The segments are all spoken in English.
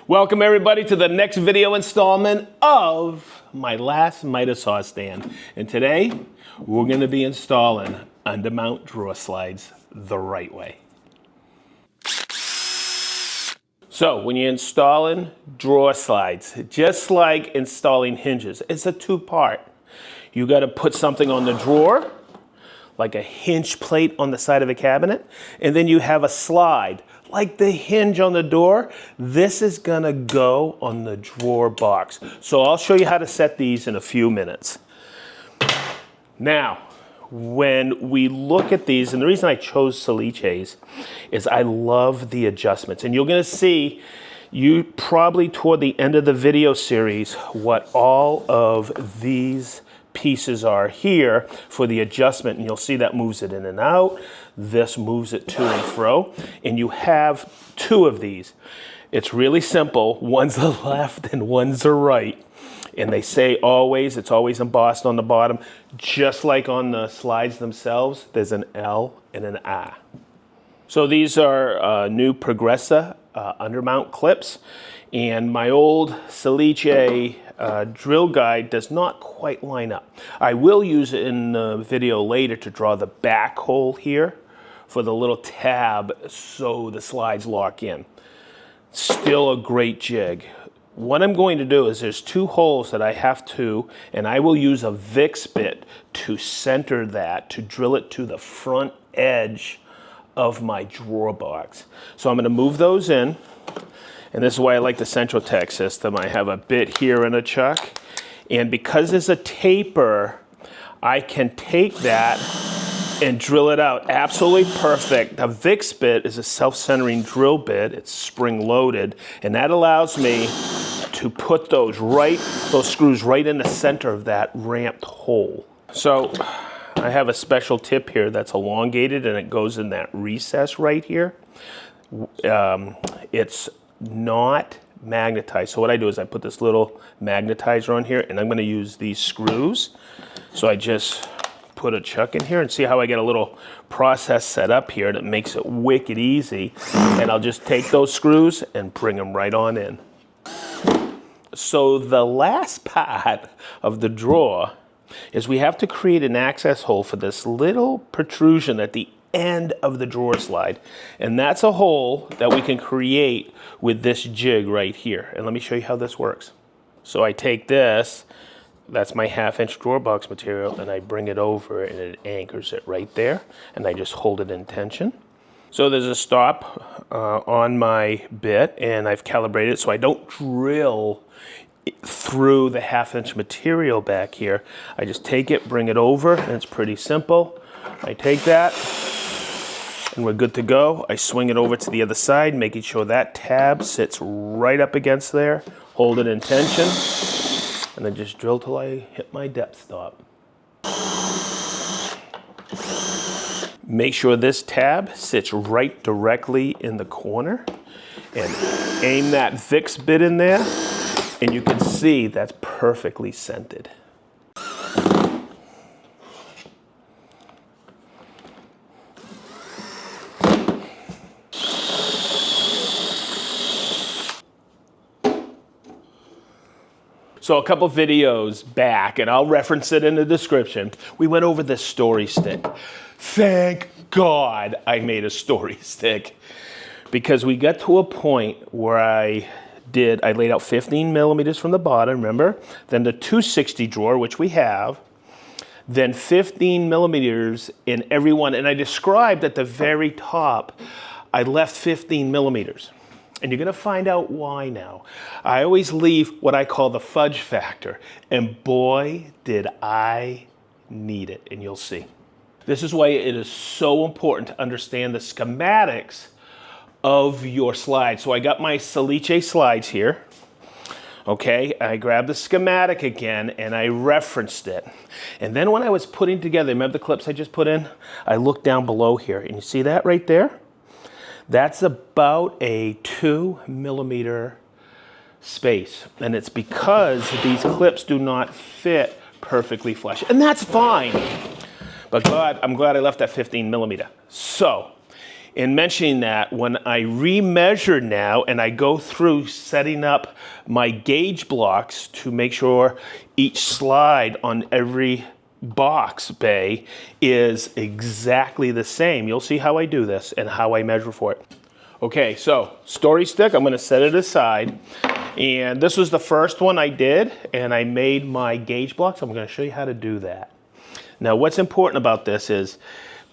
Welcome everybody to the next video installment of my last miter saw stand. And today we're going to be installing undermount drawer slides the right way. So when you're installing drawer slides, just like installing hinges, it's a two-part. You got to put something on the drawer, like a hinge plate on the side of a cabinet, and then you have a slide, like the hinge on the door. This is gonna go on the drawer box. So I'll show you how to set these in a few minutes. Now, when we look at these, and the reason I chose Salice's is I love the adjustments. And you're gonna see, you probably toward the end of the video series, what all of these pieces are here for the adjustment, and you'll see that moves it in and out. This moves it to and fro, and you have two of these. It's really simple. One's the left and one's the right, and they say always, it's always embossed on the bottom, just like on the slides themselves. There's an L and an A. So these are new Progressa undermount clips, and my old Salice drill guide does not quite line up. I will use it in the video later to draw the back hole here for the little tab so the slides lock in. Still a great jig. What I'm going to do is there's two holes that I have to, and I will use a Vicks bit to center that, to drill it to the front edge of my drawer box. So I'm going to move those in. And this is why I like the Central Tech system. I have a bit here and a chuck. And because there's a taper, I can take that and drill it out. Absolutely perfect. The Vicks bit is a self-centering drill bit. It's spring-loaded. And that allows me to put those screws right in the center of that ramped hole. So I have a special tip here that's elongated, and it goes in that recess right here. It's not magnetized. So what I do is I put this little magnetizer on here, and I'm going to use these screws. So I just put a chuck in here, and see how I get a little process set up here that makes it wicked easy. And I'll just take those screws and bring them right on in. So the last part of the drawer is we have to create an access hole for this little protrusion at the end of the drawer slide, and that's a hole that we can create with this jig right here. And let me show you how this works. So I take this, that's my 1/2-inch drawer box material, and I bring it over and it anchors it right there, and I just hold it in tension. So there's a stop on my bit, and I've calibrated it so I don't drill through the 1/2-inch material back here. I just take it, bring it over, and it's pretty simple. I take that, and we're good to go. I swing it over to the other side, making sure that tab sits right up against there. Hold it in tension, and then just drill till I hit my depth stop. Make sure this tab sits right directly in the corner, and aim that Vicks bit in there, and you can see that's perfectly centered. So a couple videos back, and I'll reference it in the description, we went over this story stick. Thank God I made a story stick, because we got to a point where I laid out 15 millimeters from the bottom, remember? Then the 260 drawer, which we have, then 15 millimeters in every one. And I described at the very top, I left 15 millimeters. And you're gonna find out why now. I always leave what I call the fudge factor. And boy, did I need it, and you'll see. This is why it is so important to understand the schematics of your slides. So I got my Salice slides here. Okay, I grabbed the schematic again and I referenced it. And then when I was putting together, remember the clips I just put in? I looked down below here, and you see that right there? That's about a 2 millimeter space. And it's because these clips do not fit perfectly flush. And that's fine. But I'm glad I left that 15 millimeter. So In mentioning that, when I remeasure now and I go through setting up my gauge blocks to make sure each slide on every box bay is exactly the same. You'll see how I do this and how I measure for it. Okay, so story stick, I'm gonna set it aside. And this was the first one I did, and I made my gauge blocks. I'm gonna show you how to do that. Now, what's important about this is,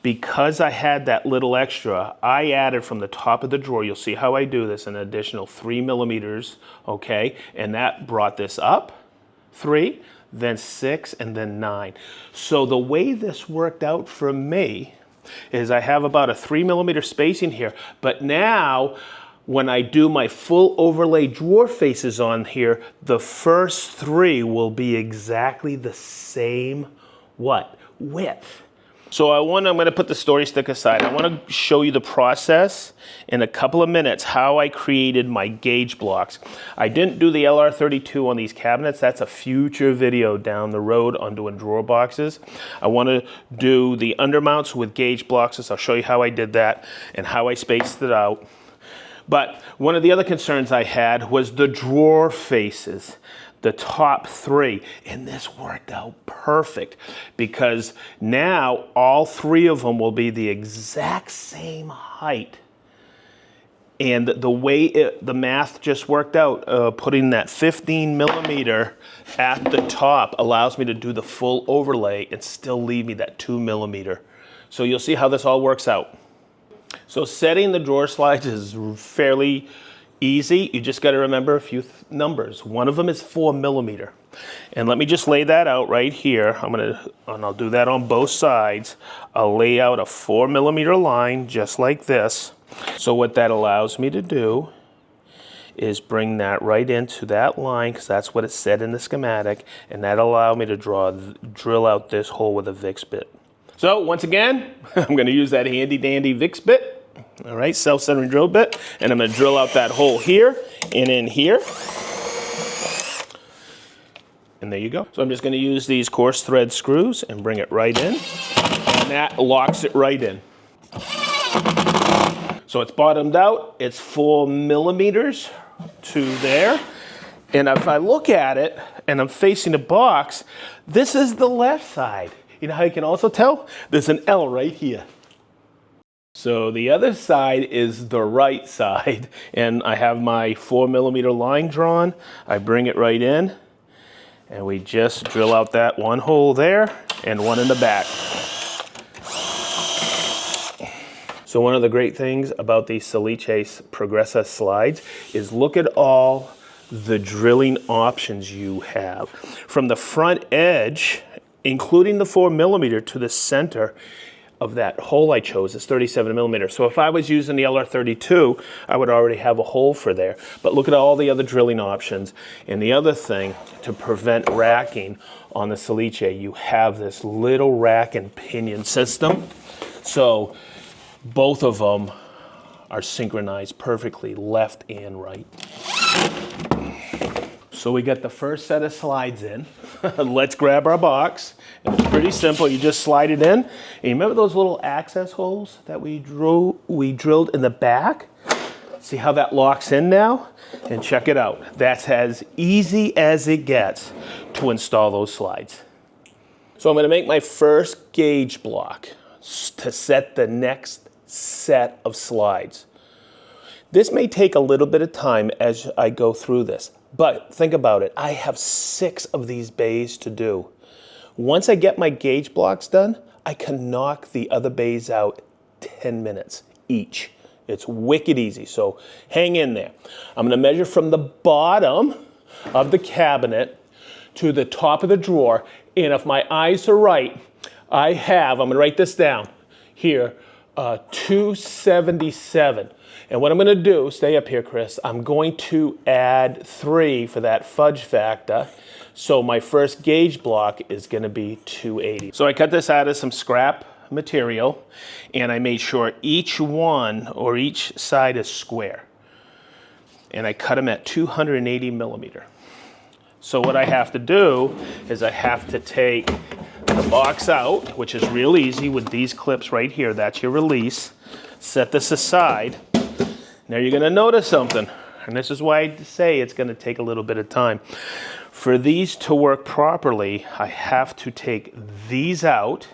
because I had that little extra, I added from the top of the drawer, you'll see how I do this, an additional 3 millimeters, okay? And that brought this up 3, then 6, and then 9. So the way this worked out for me is I have about a 3 millimeter spacing here, but now when I do my full overlay drawer faces on here, the first 3 will be exactly the same, what? Width. So I'm going to put the story stick aside. I want to show you the process in a couple of minutes, how I created my gauge blocks. I didn't do the LR32 on these cabinets. That's a future video down the road on doing drawer boxes. I want to do the undermounts with gauge blocks. So I'll show you how I did that and how I spaced it out. But one of the other concerns I had was the drawer faces, the top 3, and this worked out perfect because now all 3 of them will be the exact same height. And the way the math just worked out, putting that 15 millimeter at the top allows me to do the full overlay and still leave me that 2 millimeter. So you'll see how this all works out. So setting the drawer slides is fairly easy. You just got to remember a few numbers. One of them is 4 millimeter. And let me just lay that out right here. And I'll do that on both sides. I'll lay out a 4 millimeter line just like this. So what that allows me to do is bring that right into that line, because that's what it said in the schematic, and that allowed me to drill out this hole with a VIX bit. So once again, I'm going to use that handy dandy VIX bit. All right, self-centering drill bit, and I'm going to drill out that hole here and in here. And there you go. So I'm just going to use these coarse thread screws and bring it right in, and that locks it right in. So it's bottomed out. It's 4 millimeters to there. And if I look at it and I'm facing the box, this is the left side. You know how you can also tell? There's an L right here. So the other side is the right side, and I have my 4 millimeter line drawn. I bring it right in, and we just drill out that one hole there and one in the back. So one of the great things about these Salice Progressa slides is look at all the drilling options you have. From the front edge, including the 4 millimeter to the center of that hole I chose, is 37 millimeters. So if I was using the LR32, I would already have a hole for there. But look at all the other drilling options. And the other thing, to prevent racking on the Salice, you have this little rack and pinion system. So both of them are synchronized perfectly, left and right. So we got the first set of slides in. Let's grab our box. And it's pretty simple. You just slide it in. And you remember those little access holes that we drilled in the back? See how that locks in now? And check it out. That's as easy as it gets to install those slides. So I'm going to make my first gauge block to set the next set of slides. This may take a little bit of time as I go through this, but think about it. I have 6 of these bays to do. Once I get my gauge blocks done, I can knock the other bays out 10 minutes each. It's wicked easy, so hang in there. I'm going to measure from the bottom of the cabinet to the top of the drawer, and if my eyes are right, I'm going to write this down here, 277. And what I'm going to do, stay up here, Chris, I'm going to add 3 for that fudge factor. So my first gauge block is going to be 280. So I cut this out of some scrap material, and I made sure each one or each side is square. And I cut them at 280 millimeter. So what I have to do is I have to take the box out, which is real easy with these clips right here. That's your release. set this aside. Now you're gonna notice something, and this is why I say it's gonna take a little bit of time. For these to work properly, I have to take these out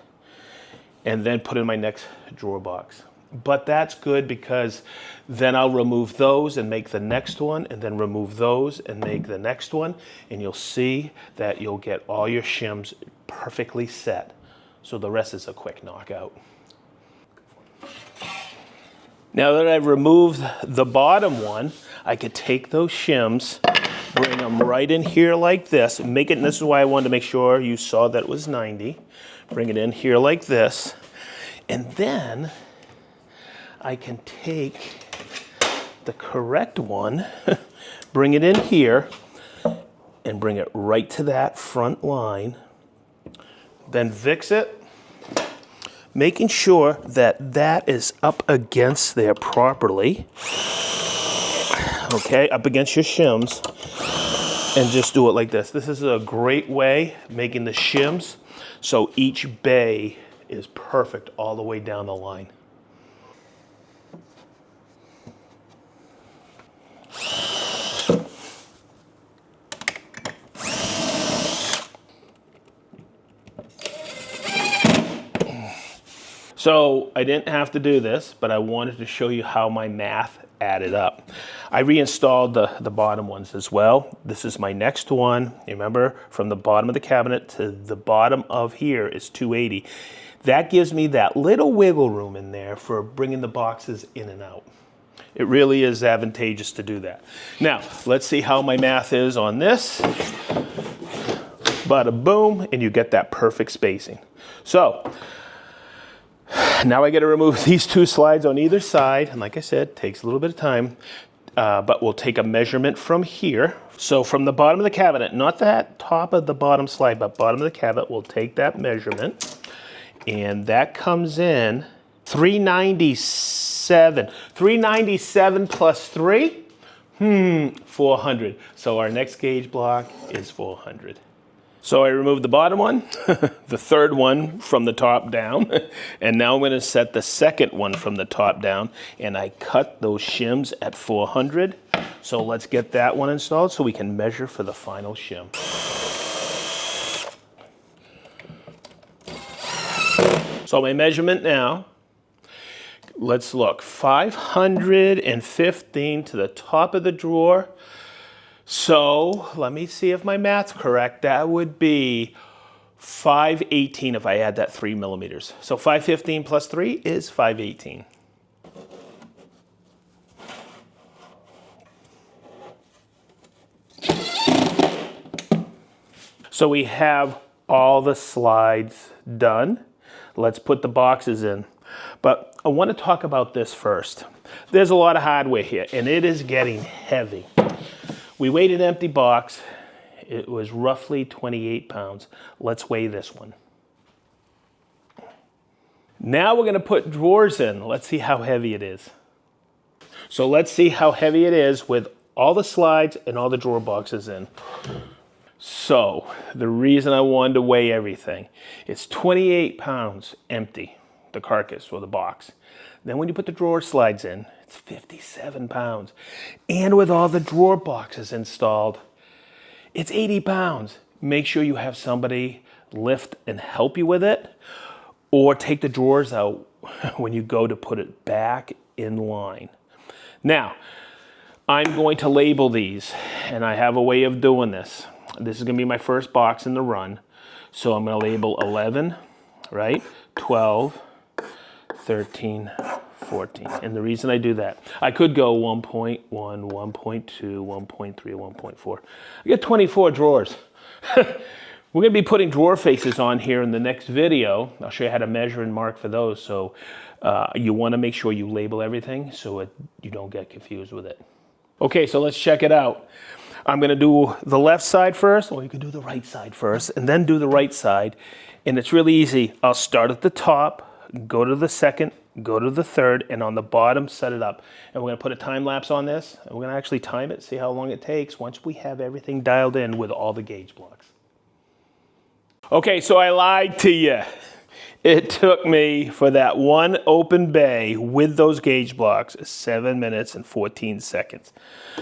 and then put in my next drawer box. But that's good because then I'll remove those and make the next one, and then remove those and make the next one, and you'll see that you'll get all your shims perfectly set. So the rest is a quick knockout. Now that I've removed the bottom one, I could take those shims, bring them right in here like this, make it, and this is why I wanted to make sure you saw that it was 90. Bring it in here like this, and then I can take the correct one, bring it in here, and bring it right to that front line. Then fix it, making sure that that is up against there properly. Okay, up against your shims, and just do it like this. This is a great way of making the shims so each bay is perfect all the way down the line. So I didn't have to do this, but I wanted to show you how my math added up. I reinstalled the bottom ones as well. This is my next one. Remember, from the bottom of the cabinet to the bottom of here is 280. That gives me that little wiggle room in there for bringing the boxes in and out. It really is advantageous to do that. Now, let's see how my math is on this. Bada boom, and you get that perfect spacing. So, now I got to remove these two slides on either side, and like I said, it takes a little bit of time, but we'll take a measurement from here. So from the bottom of the cabinet, not that top of the bottom slide, but bottom of the cabinet, we'll take that measurement, and that comes in 397. 397 plus 3? 400. So our next gauge block is 400. So I removed the bottom one, the third one from the top down, and now I'm going to set the second one from the top down, and I cut those shims at 400. So let's get that one installed so we can measure for the final shim. So my measurement now, let's look, 515 to the top of the drawer. So let me see if my math's correct. That would be 518 if I add that 3 millimeters. So 515 plus 3 is 518. So we have all the slides done. Let's put the boxes in. But I want to talk about this first. There's a lot of hardware here, and it is getting heavy. We weighed an empty box. It was roughly 28 pounds. Let's weigh this one. Now we're going to put drawers in. Let's see how heavy it is. So let's see how heavy it is with all the slides and all the drawer boxes in. So the reason I wanted to weigh everything, it's 28 pounds empty, the carcass or the box. Then when you put the drawer slides in, it's 57 pounds. And with all the drawer boxes installed, it's 80 pounds. Make sure you have somebody lift and help you with it, or take the drawers out when you go to put it back in line. Now, I'm going to label these, and I have a way of doing this. This is going to be my first box in the run. So I'm going to label 11, right? 12, 13, 14. And the reason I do that, I could go 1.1, 1.2, 1.3, 1.4. I get 24 drawers. We're going to be putting drawer faces on here in the next video. I'll show you how to measure and mark for those. So you want to make sure you label everything so you don't get confused with it. Okay, so let's check it out. I'm going to do the left side first, or you can do the right side first, and then do the right side. And it's really easy. I'll start at the top, go to the second, go to the third, and on the bottom, set it up. And we're going to put a time lapse on this, and we're going to actually time it, see how long it takes once we have everything dialed in with all the gauge blocks. Okay, so I lied to you. It took me, for that one open bay with those gauge blocks, 7 minutes and 14 seconds.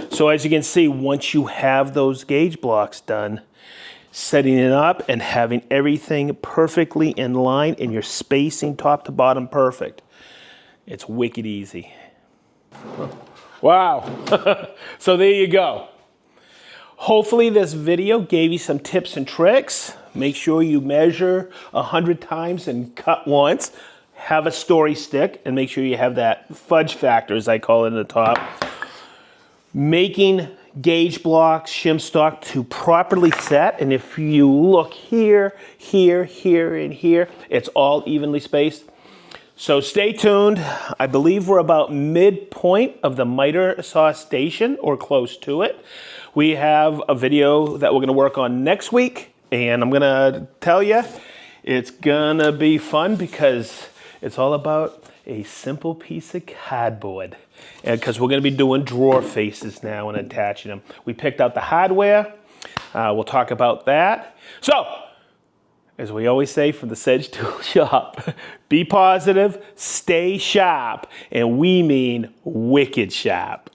So as you can see, once you have those gauge blocks done, setting it up and having everything perfectly in line and your spacing top to bottom perfect, it's wicked easy. Wow. So there you go. Hopefully this video gave you some tips and tricks. Make sure you measure 100 times and cut once. Have a story stick and make sure you have that fudge factor, as I call it, in the top. Making gauge blocks, shim stock to properly set. And if you look here, here, here, and here, it's all evenly spaced. So stay tuned. I believe we're about midpoint of the miter saw station or close to it. We have a video that we're going to work on next week. And I'm going to tell you, it's going to be fun because it's all about a simple piece of cardboard. And because we're going to be doing drawer faces now and attaching them. We picked out the hardware. We'll talk about that. So, as we always say from the SedgeTool shop, be positive, stay sharp, and we mean wicked sharp.